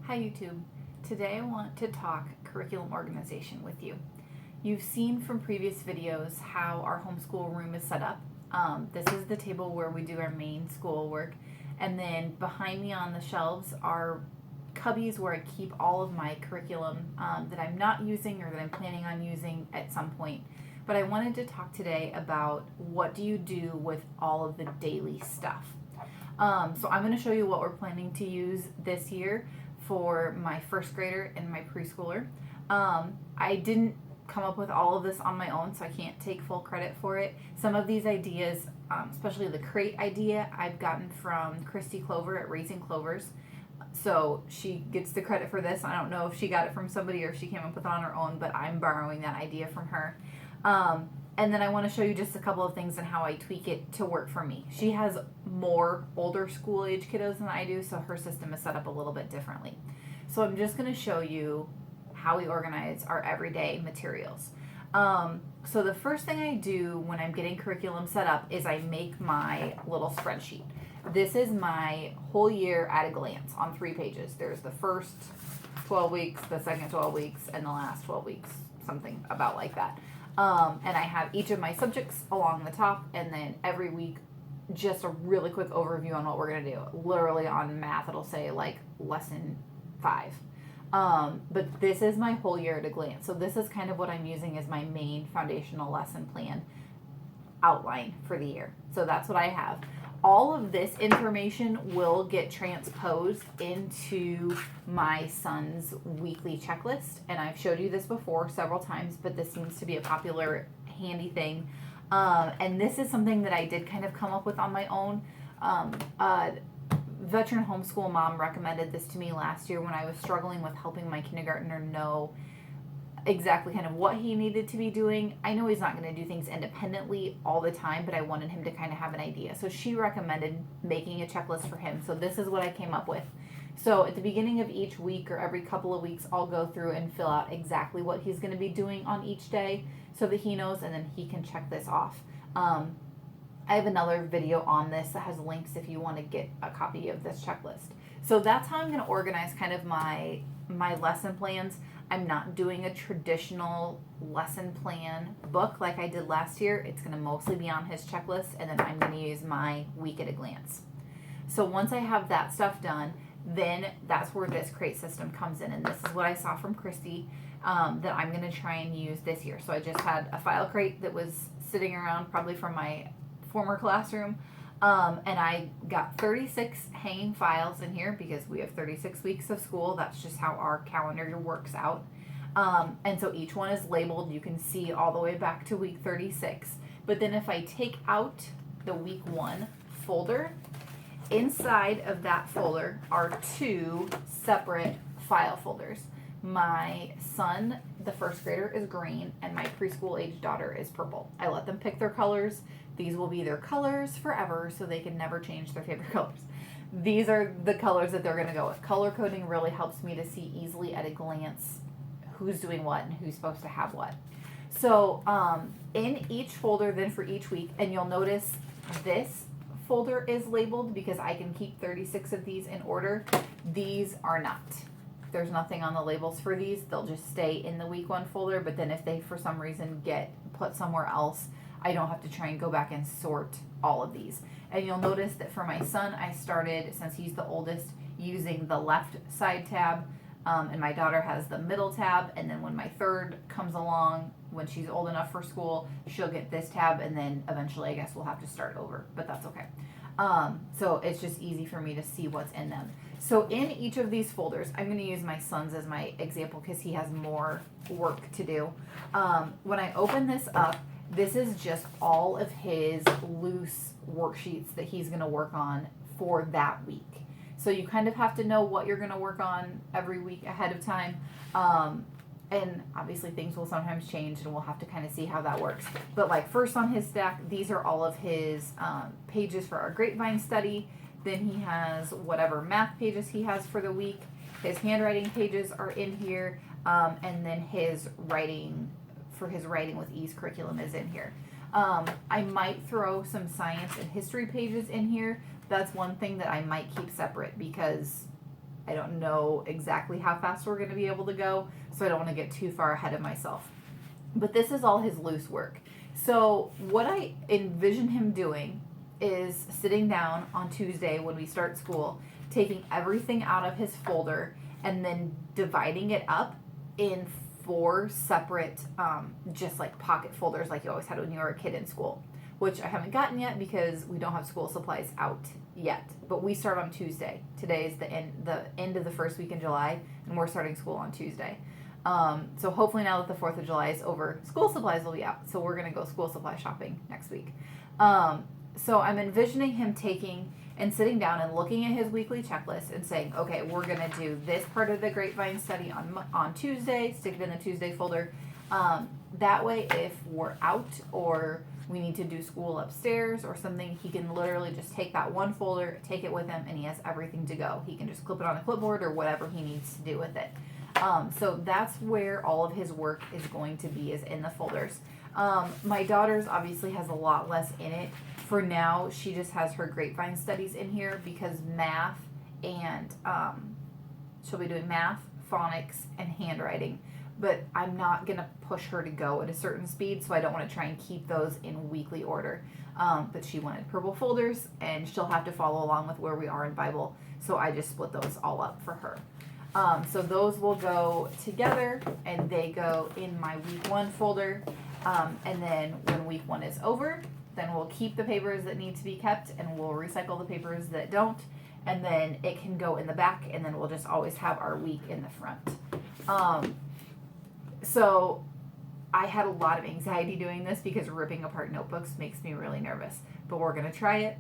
Hi YouTube. Today I want to talk curriculum organization with you. You've seen from previous videos how our homeschool room is set up. This is the table where we do our main schoolwork, and then behind me on the shelves are cubbies where I keep all of my curriculum that I'm not using or that I'm planning on using at some point. But I wanted to talk today about what do you do with all of the daily stuff. So I'm going to show you what we're planning to use this year for my first grader and my preschooler. I didn't come up with all of this on my own, so I can't take full credit for it. Some of these ideas, especially the crate idea, I've gotten from Christy Clover at Raising Clovers. So she gets the credit for this. I don't know if she got it from somebody or if she came up with it on her own, but I'm borrowing that idea from her. And then I want to show you just a couple of things and how I tweak it to work for me. She has more older school age kiddos than I do, so her system is set up a little bit differently. So I'm just going to show you how we organize our everyday materials. So the first thing I do when I'm getting curriculum set up is I make my little spreadsheet. This is my whole year at a glance on 3 pages. There's the first 12 weeks, the second 12 weeks, and the last 12 weeks, something about like that. And I have each of my subjects along the top, and then every week just a really quick overview on what we're going to do. Literally on math, it'll say like lesson 5. But this is my whole year at a glance. So this is kind of what I'm using as my main foundational lesson plan outline for the year. So that's what I have. All of this information will get transposed into my son's weekly checklist. And I've showed you this before several times, but this seems to be a popular, handy thing. And this is something that I did kind of come up with on my own. Veteran homeschool mom recommended this to me last year when I was struggling with helping my kindergartner know exactly kind of what he needed to be doing. I know he's not going to do things independently all the time, but I wanted him to kind of have an idea. So she recommended making a checklist for him. So this is what I came up with. So at the beginning of each week or every couple of weeks, I'll go through and fill out exactly what he's going to be doing on each day so that he knows, and then he can check this off. I have another video on this that has links if you want to get a copy of this checklist. So that's how I'm going to organize kind of my lesson plans. I'm not doing a traditional lesson plan book like I did last year. It's going to mostly be on his checklist, and then I'm going to use my week at a glance. So once I have that stuff done, then that's where this crate system comes in, and this is what I saw from Christy that I'm going to try and use this year. So I just had a file crate that was sitting around probably from my former classroom, and I got 36 hanging files in here because we have 36 weeks of school. That's just how our calendar works out. And so each one is labeled. You can see all the way back to week 36. But then if I take out the week 1 folder, inside of that folder are 2 separate file folders. My son, the first grader, is green, and my preschool age daughter is purple. I let them pick their colors. These will be their colors forever, so they can never change their favorite colors. These are the colors that they're going to go with. Color coding really helps me to see easily at a glance who's doing what and who's supposed to have what. So in each folder then for each week, and you'll notice this folder is labeled because I can keep 36 of these in order. These are not. There's nothing on the labels for these. They'll just stay in the week 1 folder, but then if they for some reason get put somewhere else, I don't have to try and go back and sort all of these. And you'll notice that for my son, I started, since he's the oldest, using the left side tab, and my daughter has the middle tab, and then when my third comes along, when she's old enough for school, she'll get this tab, and then eventually I guess we'll have to start over, but that's okay. So it's just easy for me to see what's in them. So in each of these folders, I'm going to use my son's as my example because he has more work to do. When I open this up, this is just all of his loose worksheets that he's going to work on for that week. So you kind of have to know what you're going to work on every week ahead of time. And obviously things will sometimes change, and we'll have to kind of see how that works. But like first on his stack, these are all of his pages for our grapevine study. Then he has whatever math pages he has for the week. His handwriting pages are in here. And then his writing, for his Writing with Ease curriculum is in here. I might throw some science and history pages in here. That's one thing that I might keep separate because I don't know exactly how fast we're going to be able to go, so I don't want to get too far ahead of myself. But this is all his loose work. So what I envision him doing is sitting down on Tuesday when we start school, taking everything out of his folder and then dividing it up in 4 separate, just like pocket folders like you always had when you were a kid in school, which I haven't gotten yet because we don't have school supplies out yet. But we start on Tuesday. Today is the end of the first week in July, and we're starting school on Tuesday. So hopefully now that the 4th of July is over, school supplies will be out. So we're going to go school supply shopping next week. So I'm envisioning him taking and sitting down and looking at his weekly checklist and saying, okay, we're going to do this part of the grapevine study on Tuesday, stick it in the Tuesday folder. That way, if we're out or we need to do school upstairs or something, he can literally just take that one folder, take it with him, and he has everything to go. He can just clip it on a clipboard or whatever he needs to do with it. So that's where all of his work is going to be, is in the folders. My daughter's obviously has a lot less in it. For now, she just has her grapevine studies in here because math and she'll be doing math, phonics, and handwriting. But I'm not going to push her to go at a certain speed, so I don't want to try and keep those in weekly order. But she wanted purple folders, and she'll have to follow along with where we are in Bible, so I just split those all up for her. So those will go together, and they go in my week 1 folder. And then when week 1 is over, then we'll keep the papers that need to be kept, and we'll recycle the papers that don't. And then it can go in the back, and then we'll just always have our week in the front. So I had a lot of anxiety doing this because ripping apart notebooks makes me really nervous. But we're going to try it.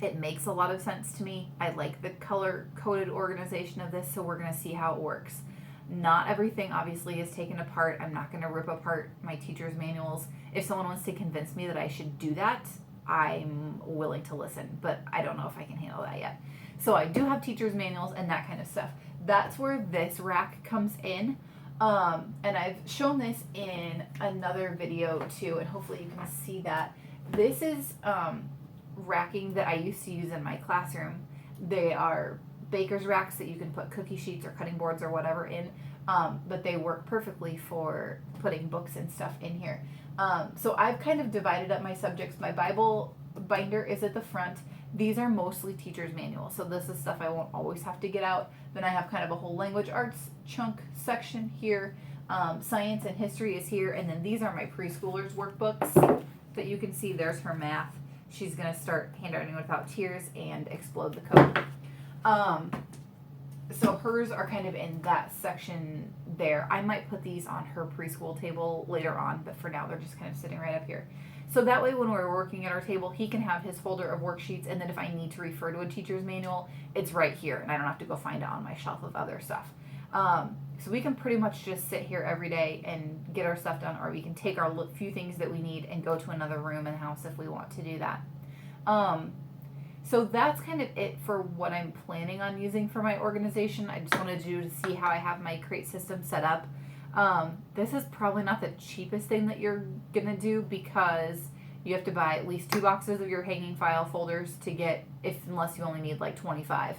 It makes a lot of sense to me. I like the color-coded organization of this, so we're going to see how it works. Not everything, obviously, is taken apart. I'm not going to rip apart my teacher's manuals. If someone wants to convince me that I should do that, I'm willing to listen, but I don't know if I can handle that yet. So I do have teacher's manuals and that kind of stuff. That's where this rack comes in. And I've shown this in another video too, and hopefully you can see that. This is racking that I used to use in my classroom. They are baker's racks that you can put cookie sheets or cutting boards or whatever in, but they work perfectly for putting books and stuff in here. So I've kind of divided up my subjects. My Bible binder is at the front. These are mostly teacher's manuals, so this is stuff I won't always have to get out. Then I have kind of a whole language arts chunk section here. Science and history is here, and then these are my preschoolers' workbooks that you can see. There's her math. She's going to start handwriting without tears and explode the code. So hers are kind of in that section there. I might put these on her preschool table later on, but for now they're just kind of sitting right up here. So that way when we're working at our table, he can have his folder of worksheets, and then if I need to refer to a teacher's manual, it's right here, and I don't have to go find it on my shelf of other stuff. So we can pretty much just sit here every day and get our stuff done, or we can take our few things that we need and go to another room in the house if we want to do that. So that's kind of it for what I'm planning on using for my organization. I just wanted you to see how I have my crate system set up. This is probably not the cheapest thing that you're going to do because you have to buy at least 2 boxes of your hanging file folders to get, unless you only need like 25.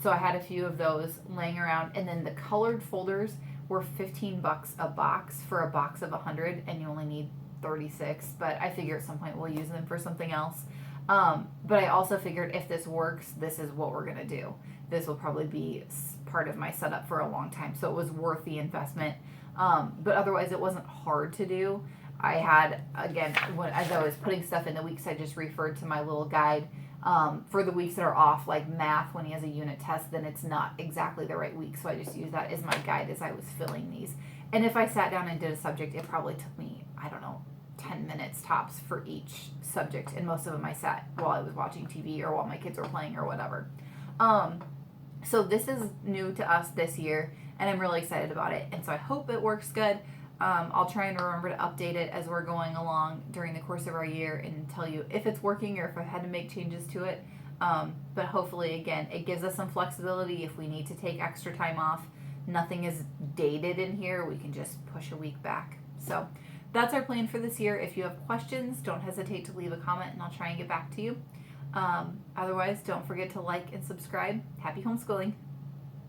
So I had a few of those laying around, and then the colored folders were $15 a box for a box of 100, and you only need 36, but I figure at some point we'll use them for something else. But I also figured if this works, this is what we're going to do. This will probably be part of my setup for a long time, so it was worth the investment. But otherwise, it wasn't hard to do. I had, again, as I was putting stuff in the weeks, I just referred to my little guide. For the weeks that are off, like math, when he has a unit test, then it's not exactly the right week, so I just used that as my guide as I was filling these. And if I sat down and did a subject, it probably took me, 10 minutes tops for each subject, and most of them I sat while I was watching TV or while my kids were playing or whatever. So this is new to us this year, and I'm really excited about it, and so I hope it works good. I'll try and remember to update it as we're going along during the course of our year and tell you if it's working or if I had to make changes to it. But hopefully, again, it gives us some flexibility if we need to take extra time off. Nothing is dated in here. We can just push a week back. So that's our plan for this year. If you have questions, don't hesitate to leave a comment and I'll try and get back to you. Otherwise, don't forget to like and subscribe. Happy homeschooling.